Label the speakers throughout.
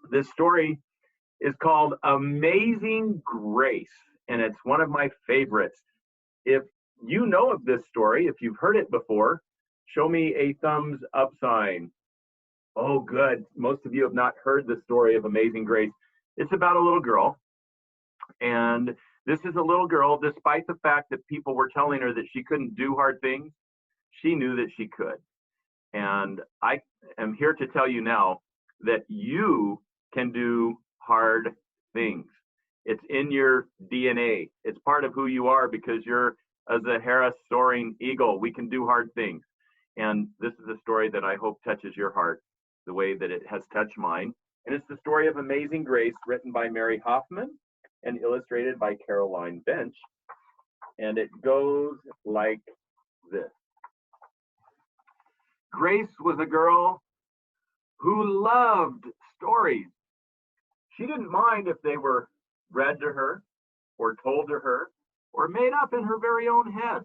Speaker 1: This story is called Amazing Grace, and it's one of my favorites. If you know of this story, if you've heard it before, show me a thumbs up sign. Oh, good. Most of you have not heard the story of Amazing Grace. It's about a little girl, and this is a little girl, despite the fact that people were telling her that she couldn't do hard things, she knew that she could. And I am here to tell you now that you can do hard things. It's in your DNA. It's part of who you are because you're a Zahara soaring eagle. We can do hard things. And this is a story that I hope touches your heart the way that it has touched mine. And it's the story of Amazing Grace, written by Mary Hoffman and illustrated by Caroline Bench. And it goes like this. Grace was a girl who loved stories. She didn't mind if they were read to her or told to her or made up in her very own head.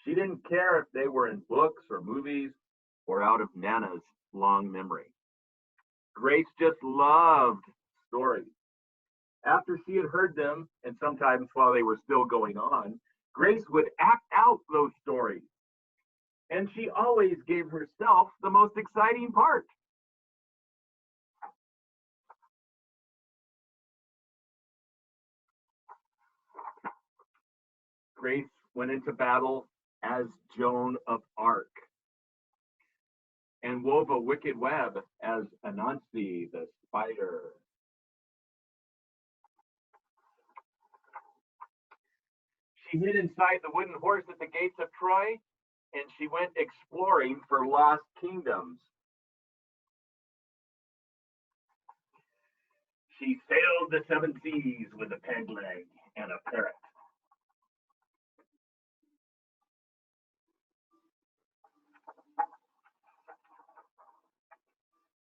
Speaker 1: She didn't care if they were in books or movies or out of Nana's long memory. Grace just loved stories. After she had heard them, and sometimes while they were still going on, Grace would act out those stories. And she always gave herself the most exciting part. Grace went into battle as Joan of Arc and wove a wicked web as Anansi the spider. She hid inside the wooden horse at the gates of Troy, and she went exploring for lost kingdoms. She sailed the seven seas with a peg leg and a parrot.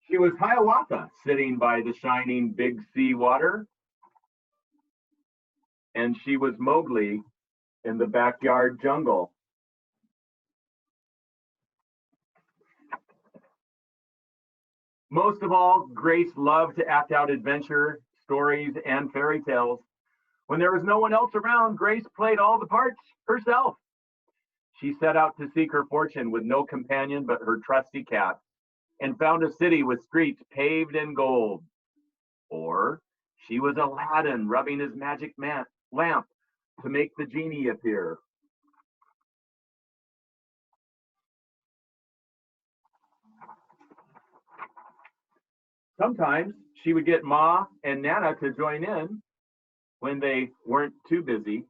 Speaker 1: She was Hiawatha, sitting by the shining big sea water. And she was Mowgli in the backyard jungle. Most of all, Grace loved to act out adventure, stories, and fairy tales. When there was no one else around, Grace played all the parts herself. She set out to seek her fortune with no companion but her trusty cat, and found a city with streets paved in gold. Or she was Aladdin rubbing his magic lamp to make the genie appear. Sometimes she would get Ma and Nana to join in when they weren't too busy.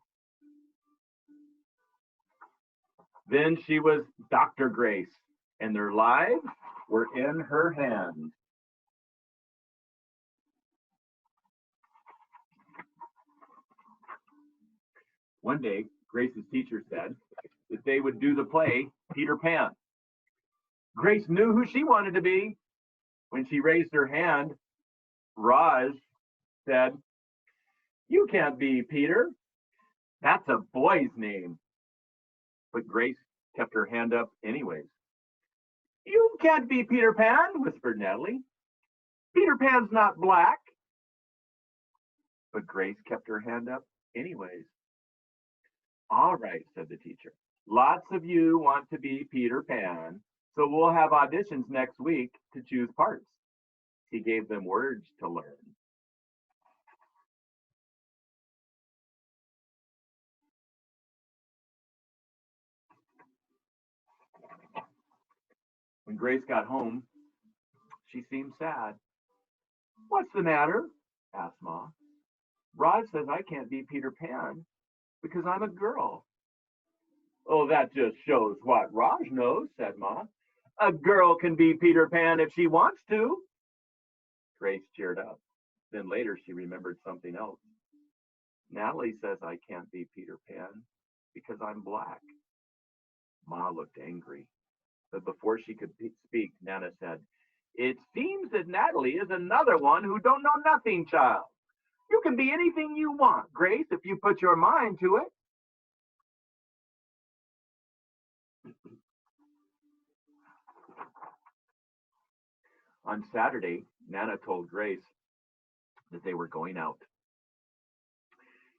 Speaker 1: Then she was Dr. Grace, and their lives were in her hands. One day, Grace's teacher said that they would do the play Peter Pan. Grace knew who she wanted to be. When she raised her hand, Roz said, "You can't be Peter. That's a boy's name." But Grace kept her hand up anyways. "You can't be Peter Pan," whispered Natalie. "Peter Pan's not black." But Grace kept her hand up anyways. "All right," said the teacher. "Lots of you want to be Peter Pan, so we'll have auditions next week to choose parts." He gave them words to learn. When Grace got home, she seemed sad. "What's the matter?" asked Ma. "Rod says I can't be Peter Pan because I'm a girl." "Oh, that just shows what Raj knows," said Ma. "A girl can be Peter Pan if she wants to." Grace cheered up. Then later she remembered something else. "Natalie says I can't be Peter Pan because I'm black." Ma looked angry. But before she could speak, Nana said, "It seems that Natalie is another one who don't know nothing, child. You can be anything you want, Grace, if you put your mind to it." On Saturday, Nana told Grace that they were going out.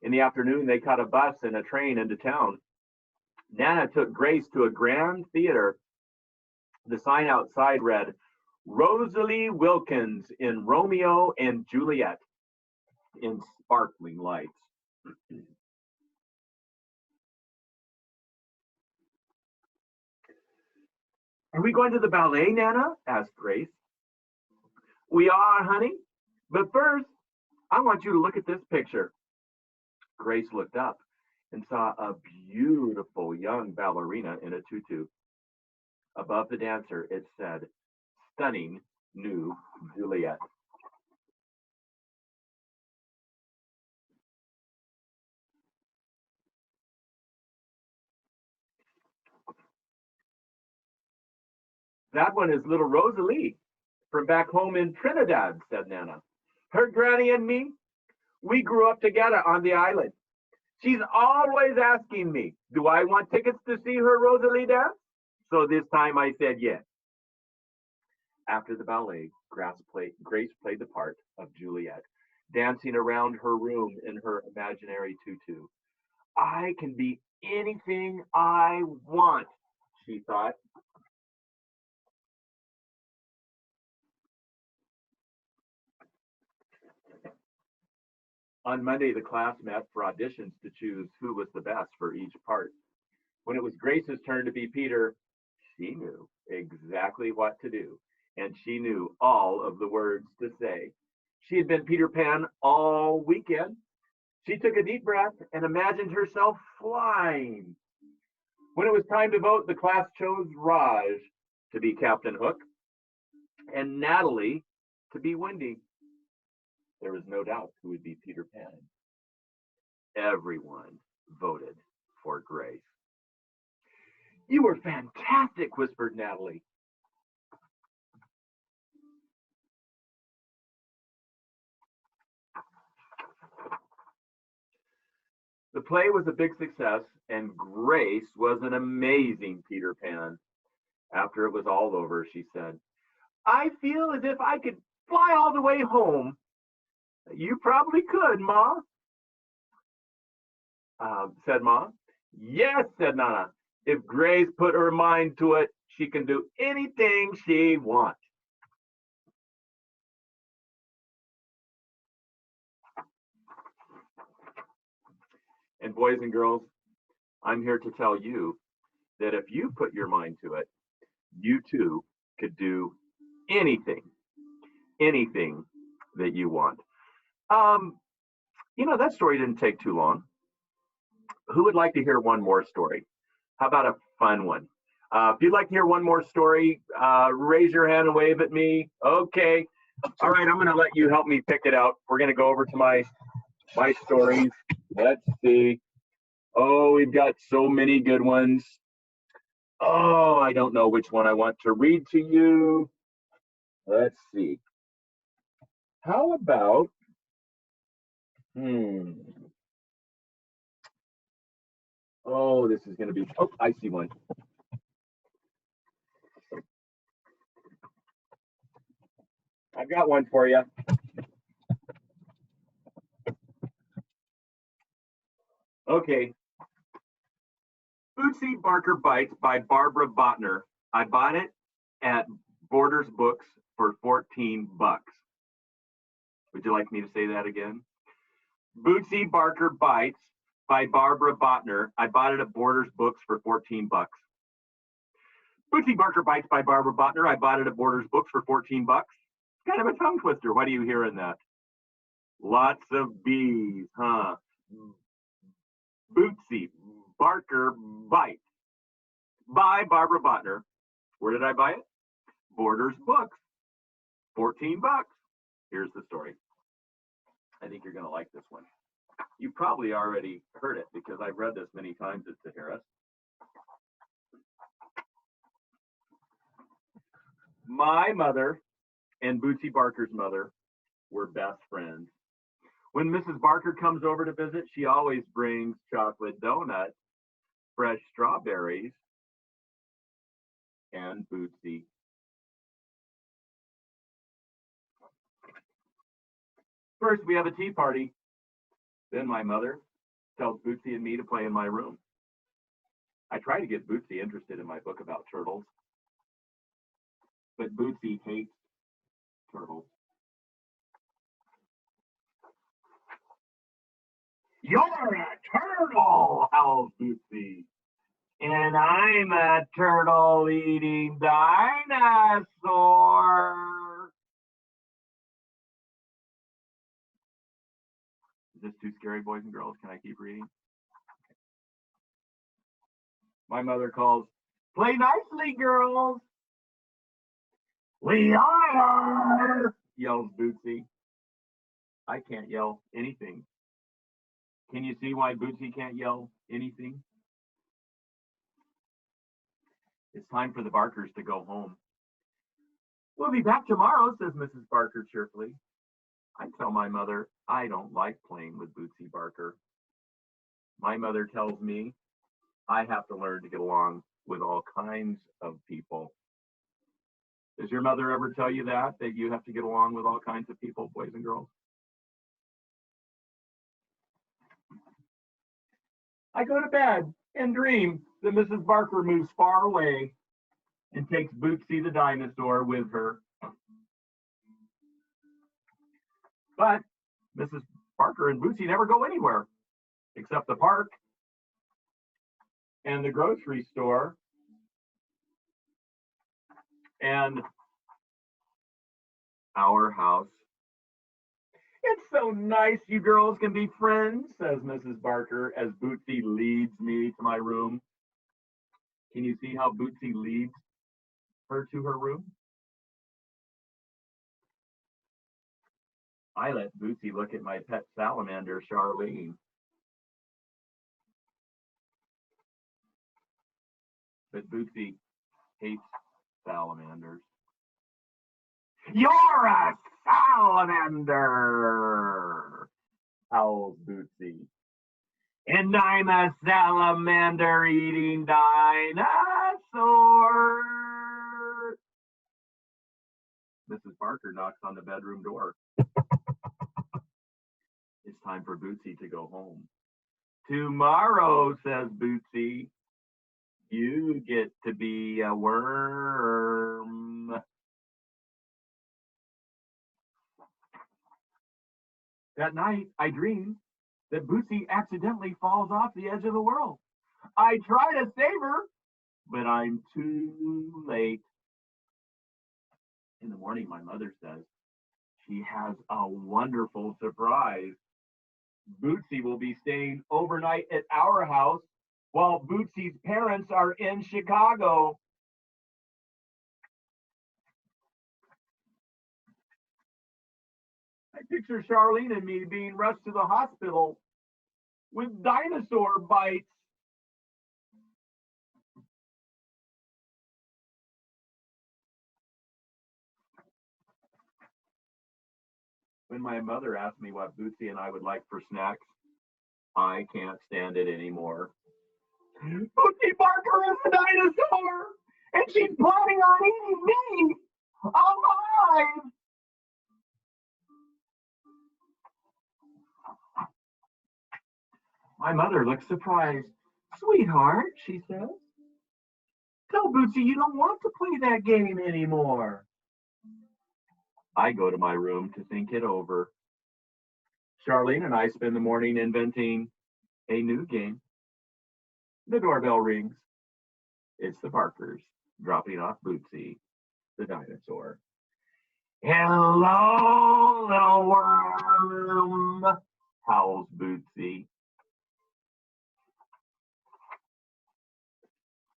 Speaker 1: In the afternoon, they caught a bus and a train into town. Nana took Grace to a grand theater. The sign outside read, Rosalie Wilkins in Romeo and Juliet, in sparkling lights. Are we going to the ballet, Nana? Asked Grace. We are, honey. But first, I want you to look at this picture. Grace looked up and saw a beautiful young ballerina in a tutu. Above the dancer, it said, Stunning New Juliet. That one is little Rosalie from back home in Trinidad, said Nana. Her granny and me, we grew up together on the island. She's always asking me, do I want tickets to see her Rosalie dance? So this time I said yes. After the ballet, Grace played the part of Juliet, dancing around her room in her imaginary tutu. I can be anything I want, she thought. On Monday, the class met for auditions to choose who was the best for each part. When it was Grace's turn to be Peter, she knew exactly what to do, and she knew all of the words to say. She had been Peter Pan all weekend. She took a deep breath and imagined herself flying. When it was time to vote, the class chose Raj to be Captain Hook and Natalie to be Wendy. There was no doubt who would be Peter Pan. Everyone voted for Grace. You were fantastic, whispered Natalie. The play was a big success, and Grace was an amazing Peter Pan. After it was all over, she said, I feel as if I could fly all the way home. You probably could, Ma, said Ma. Yes, said Nana. If Grace put her mind to it, she can do anything she wants. And boys and girls, I'm here to tell you that if you put your mind to it, you too could do anything, anything that you want. Um, that story didn't take too long. Who would like to hear one more story? How about a fun one? If you'd like to hear one more story, raise your hand and wave at me. Okay. All right, I'm going to let you help me pick it out. We're going to go over to my stories. Let's see. Oh, we've got so many good ones. Oh, I don't know which one I want to read to you. Let's see. How about, oh, this is going to be, oh, I see one. I've got one for you. Okay. Bootsie Barker Bites by Barbara Botner. I bought it at Borders Books for 14 bucks. Would you like me to say that again? Bootsie Barker Bites by Barbara Botner. I bought it at Borders Books for 14 bucks. Bootsie Barker Bites by Barbara Botner. I bought it at Borders Books for 14 bucks. Kind of a tongue twister. What do you hear in that? Lots of B's, huh? Bootsie Barker Bites by Barbara Botner. Where did I buy it? Borders Books. 14 bucks. Here's the story. I think you're going to like this one. You probably already heard it because I've read this many times at Sahara's. My mother and Bootsie Barker's mother were best friends. When Mrs. Barker comes over to visit, she always brings chocolate donuts, fresh strawberries, and Bootsie. First, we have a tea party. Then my mother tells Bootsie and me to play in my room. I try to get Bootsie interested in my book about turtles, but Bootsie hates turtles. You're a turtle, howls Bootsie. And I'm a turtle-eating dinosaur. Is this too scary, boys and girls? Can I keep reading? My mother calls, play nicely, girls. We are, yells Bootsie. I can't yell anything. Can you see why Bootsie can't yell anything? It's time for the Barkers to go home. We'll be back tomorrow, says Mrs. Barker cheerfully. I tell my mother I don't like playing with Bootsie Barker. My mother tells me I have to learn to get along with all kinds of people. Does your mother ever tell you that you have to get along with all kinds of people, boys and girls? I go to bed and dream that Mrs. Barker moves far away and takes Bootsie the dinosaur with her. But Mrs. Barker and Bootsie never go anywhere except the park and the grocery store and our house. It's so nice you girls can be friends, says Mrs. Barker as Bootsie leads me to my room. Can you see how Bootsie leads her to her room? I let Bootsie look at my pet salamander, Charlene. But Bootsie hates salamanders. You're a salamander, howls Bootsie. And I'm a salamander-eating dinosaur. Mrs. Barker knocks on the bedroom door. It's time for Bootsie to go home. Tomorrow, says Bootsie, you get to be a worm. That night, I dream that Bootsie accidentally falls off the edge of the world. I try to save her, but I'm too late. In the morning, my mother says she has a wonderful surprise. Bootsie will be staying overnight at our house while Bootsie's parents are in Chicago. I picture Charlene and me being rushed to the hospital with dinosaur bites. When my mother asked me what Bootsie and I would like for snacks, I can't stand it anymore. Bootsie Barker is a dinosaur, and she's planning on eating me alive. My mother looks surprised. Sweetheart, she says, tell Bootsie you don't want to play that game anymore. I go to my room to think it over. Charlene and I spend the morning inventing a new game. The doorbell rings. It's the Barkers dropping off Bootsie, the dinosaur. Hello, little worm, howls Bootsie.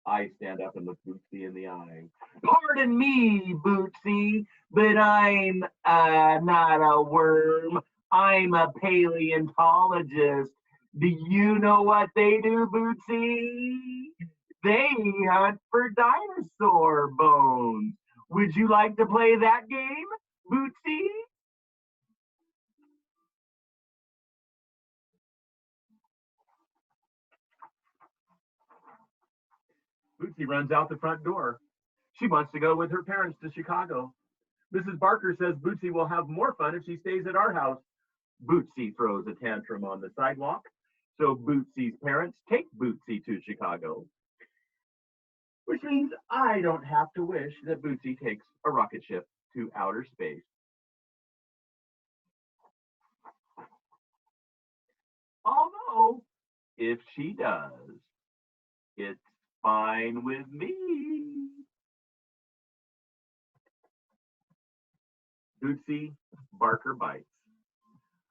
Speaker 1: I stand up and look Bootsie in the eye. Pardon me, Bootsie, but I'm not a worm. I'm a paleontologist. Do you know what they do, Bootsie? They hunt for dinosaur bones. Would you like to play that game, Bootsie? Bootsie runs out the front door. She wants to go with her parents to Chicago. Mrs. Barker says Bootsie will have more fun if she stays at our house. Bootsie throws a tantrum on the sidewalk, so Bootsie's parents take Bootsie to Chicago, which means I don't have to wish that Bootsie takes a rocket ship to outer space. Although, if she does, it's fine with me. Bootsie Barker Bites.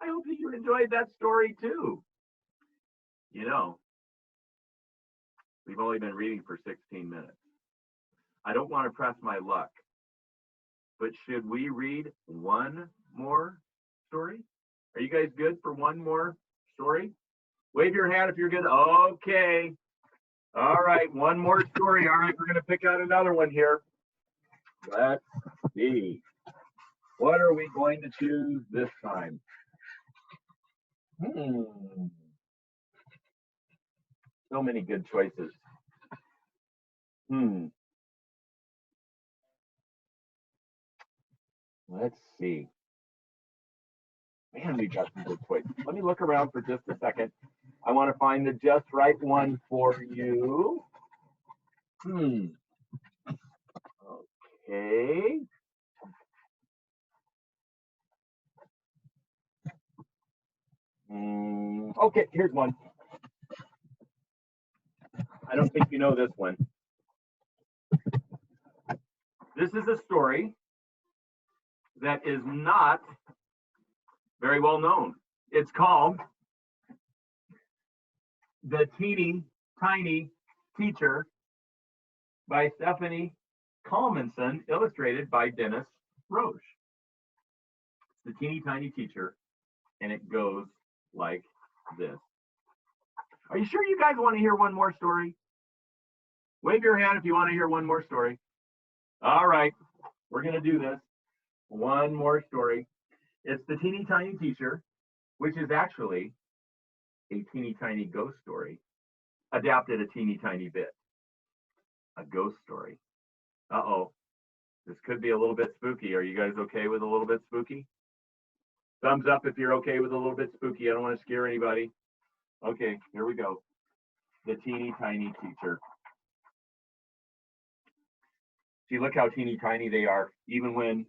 Speaker 1: I hope that you enjoyed that story too. You know, we've only been reading for 16 minutes. I don't want to press my luck, but should we read one more story? Are you guys good for one more story? Wave your hand if you're good. Okay. All right, one more story. All right, we're going to pick out another one here. Let's see. What are we going to choose this time? So many good choices. Let's see. Man, we got some good choices. Let me look around for just a second. I want to find the just right one for you. Okay. Okay, here's one. I don't think you know this one. This is a story that is not very well known. It's called The Teeny Tiny Teacher by Stephanie Colmanson, illustrated by Dennis Roche. The Teeny Tiny Teacher, and it goes like this. Are you sure you guys want to hear one more story? Wave your hand if you want to hear one more story. All right, we're going to do this. One more story. It's The Teeny Tiny Teacher, which is actually a teeny tiny ghost story, adapted a teeny tiny bit. A ghost story. Uh-oh. This could be a little bit spooky. Are you guys okay with a little bit spooky? Thumbs up if you're okay with a little bit spooky. I don't want to scare anybody. Okay, here we go. The Teeny Tiny Teacher. See, look how teeny tiny they are. Even when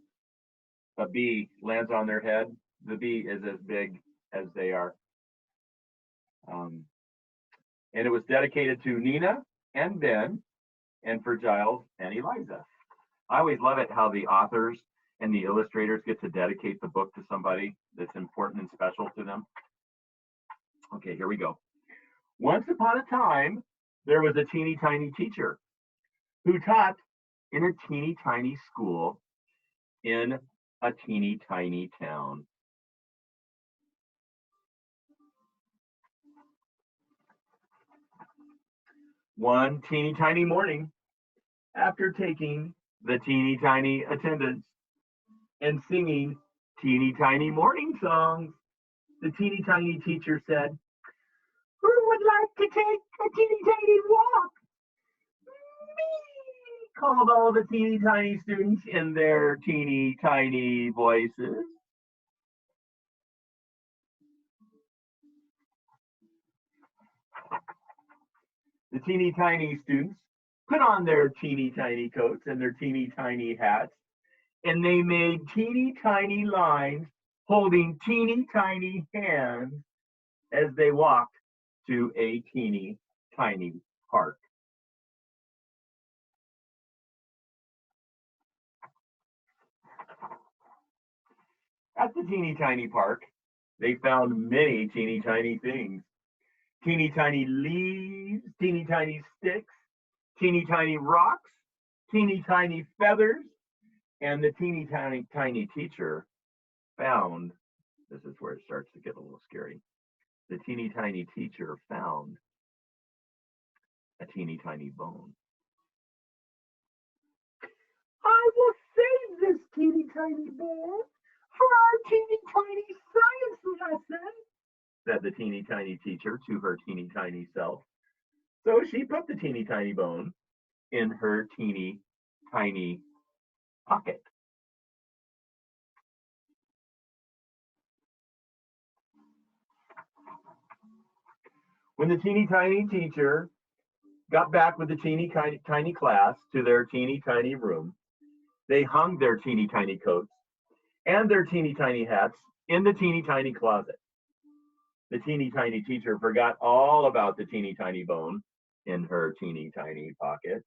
Speaker 1: a bee lands on their head, the bee is as big as they are. And it was dedicated to Nina and Ben, and for Giles and Eliza. I always love it how the authors and the illustrators get to dedicate the book to somebody that's important and special to them. Okay, here we go. Once upon a time, there was a teeny tiny teacher who taught in a teeny tiny school in a teeny tiny town. One teeny tiny morning, after taking the teeny tiny attendance and singing teeny tiny morning songs, the teeny tiny teacher said, "Who would like to take a teeny tiny walk?" Me, called all the teeny tiny students in their teeny tiny voices. The teeny tiny students put on their teeny tiny coats and their teeny tiny hats, and they made teeny tiny lines holding teeny tiny hands as they walked to a teeny tiny park. At the teeny tiny park, they found many teeny tiny things. Teeny tiny leaves, teeny tiny sticks, teeny tiny rocks, teeny tiny feathers, and the teeny tiny teacher found, this is where it starts to get a little scary. The teeny tiny teacher found a teeny tiny bone. I will save this teeny tiny bone for our teeny tiny science lesson, said the teeny tiny teacher to her teeny tiny self. So she put the teeny tiny bone in her teeny tiny pocket. When the teeny tiny teacher got back with the teeny tiny class to their teeny tiny room, they hung their teeny tiny coats and their teeny tiny hats in the teeny tiny closet. The teeny tiny teacher forgot all about the teeny tiny bone in her teeny tiny pocket.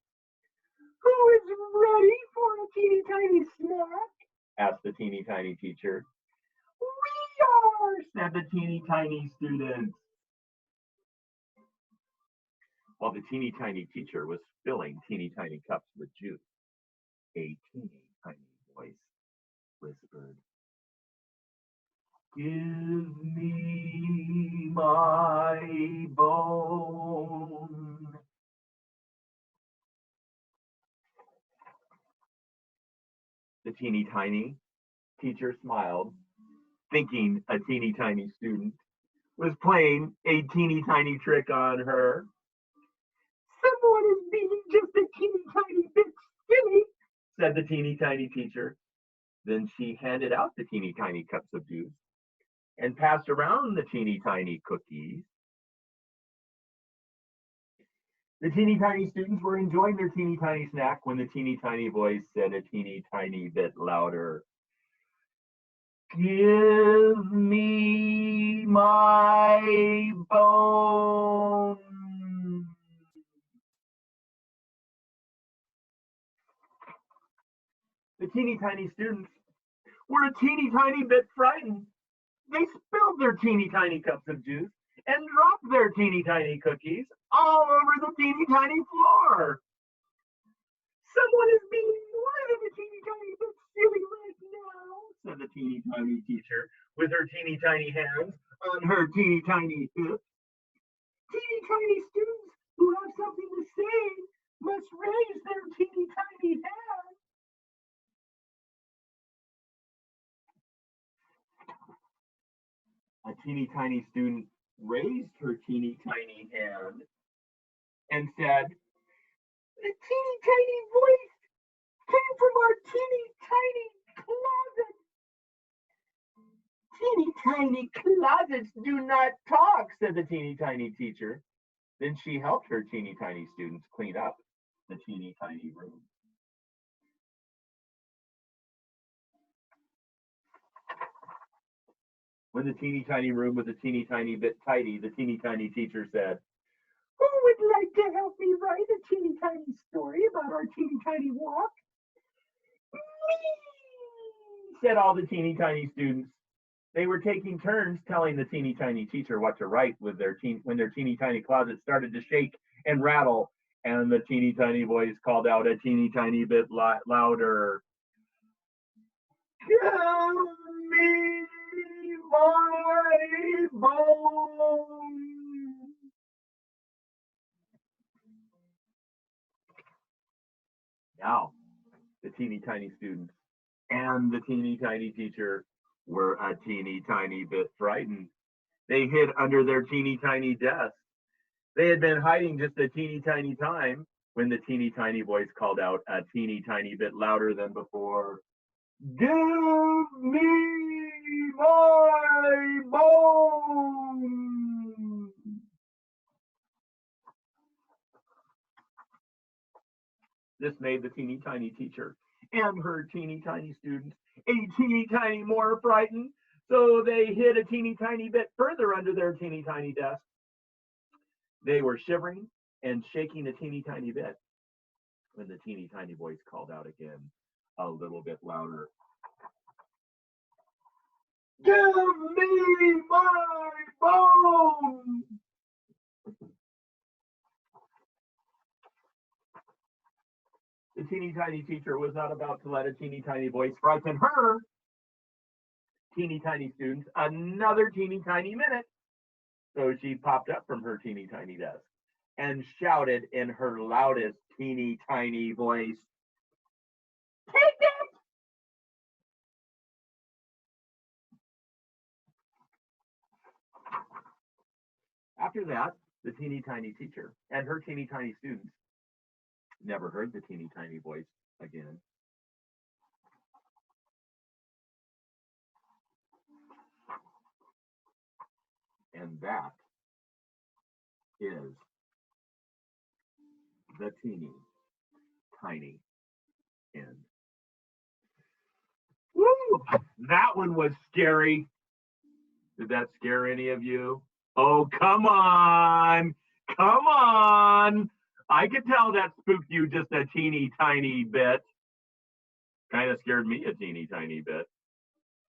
Speaker 1: Who is ready for a teeny tiny snack? Asked the teeny tiny teacher. We are, said the teeny tiny students. While the teeny tiny teacher was filling teeny tiny cups with juice, a teeny tiny voice whispered, give me my bone. The teeny tiny teacher smiled, thinking a teeny tiny student was playing a teeny tiny trick on her. Someone is being just a teeny tiny bit silly, said the teeny tiny teacher. Then she handed out the teeny tiny cups of juice and passed around the teeny tiny cookies. The teeny tiny students were enjoying their teeny tiny snack when the teeny tiny voice said a teeny tiny bit louder, give me my bone. The teeny tiny students were a teeny tiny bit frightened. They spilled their teeny tiny cups of juice and dropped their teeny tiny cookies all over the teeny tiny floor. Someone is being more than a teeny tiny bit silly right now, said the teeny tiny teacher with her teeny tiny hands on her teeny tiny hips. Teeny tiny students who have something to say must raise their teeny tiny hands. A teeny tiny student raised her teeny tiny hand and said, the teeny tiny voice came from our teeny tiny closet. Teeny tiny closets do not talk, said the teeny tiny teacher. Then she helped her teeny tiny students clean up the teeny tiny room. When the teeny tiny room was a teeny tiny bit tidy, the teeny tiny teacher said, who would like to help me write a teeny tiny story about our teeny tiny walk? Me, said all the teeny tiny students. They were taking turns telling the teeny tiny teacher what to write with when their teeny tiny closet started to shake and rattle, and the teeny tiny voice called out a teeny tiny bit louder, give me my bone. Now, the teeny tiny students and the teeny tiny teacher were a teeny tiny bit frightened. They hid under their teeny tiny desk. They had been hiding just a teeny tiny time when the teeny tiny voice called out a teeny tiny bit louder than before, give me my bone. This made the teeny tiny teacher and her teeny tiny students a teeny tiny more frightened, so they hid a teeny tiny bit further under their teeny tiny desk. They were shivering and shaking a teeny tiny bit when the teeny tiny voice called out again, a little bit louder, give me my bone. The teeny tiny teacher was not about to let a teeny tiny voice frighten her teeny tiny students another teeny tiny minute. So she popped up from her teeny tiny desk and shouted in her loudest teeny tiny voice, take it! After that, the teeny tiny teacher and her teeny tiny students never heard the teeny tiny voice again. And that is the teeny tiny end. Woo! That one was scary. Did that scare any of you? Oh, come on. Come on. I could tell that spooked you just a teeny tiny bit. Kind of scared me a teeny tiny bit.